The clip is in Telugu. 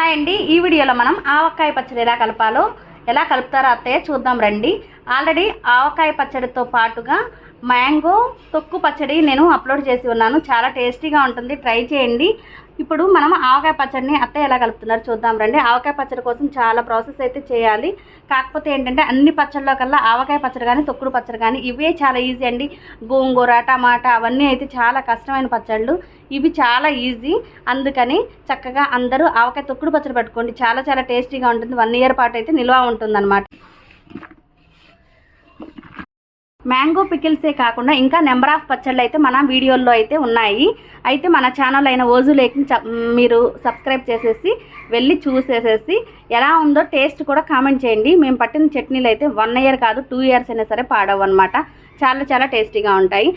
హాయ్ అండి, ఈ వీడియోలో మనం ఆవకాయ పచ్చడి ఎలా కలుపుతారో అత్తయ్య చూద్దాం రండి. ఆల్రెడీ ఆవకాయ పచ్చడితో పాటుగా మ్యాంగో తొక్కు పచ్చడి నేను అప్లోడ్ చేసి ఉన్నాను. చాలా టేస్టీగా ఉంటుంది, ట్రై చేయండి. ఇప్పుడు మనం ఆవకాయ పచ్చడిని అత్తయ్య ఎలా కలుపుతున్నారు చూద్దాం రండి. ఆవకాయ పచ్చడి కోసం చాలా ప్రాసెస్ అయితే చేయాలి. కాకపోతే ఏంటంటే అన్ని పచ్చడిలో కల్లా ఆవకాయ పచ్చడి కానీ తొక్కుడు పచ్చడి కానీ ఇవే చాలా ఈజీ అండి. గోంగూర, టమాటా అవన్నీ అయితే చాలా కష్టమైన పచ్చళ్ళు, ఇవి చాలా ఈజీ. అందుకని చక్కగా అందరూ ఆవకాయ తొక్కుడు పచ్చడి పెట్టుకోండి, చాలా చాలా టేస్టీగా ఉంటుంది. 1 ఇయర్ పాటు అయితే నిల్వ ఉంటుందన్నమాట. మ్యాంగో పికిల్సే కాకుండా ఇంకా నెంబర్ ఆఫ్ పచ్చళ్ళు అయితే మన వీడియోల్లో అయితే ఉన్నాయి. అయితే మన ఛానల్ అయిన ఓజు లేక్ని మీరు సబ్స్క్రైబ్ చేసేసి వెళ్ళి చూసేసేసి ఎలా ఉందో టేస్ట్ కూడా కామెంట్ చేయండి. మేము పట్టిన చట్నీలు అయితే 1 ఇయర్ కాదు 2 ఇయర్స్ అయినా సరే పాడవు అనమాట. చాలా చాలా టేస్టీగా ఉంటాయి.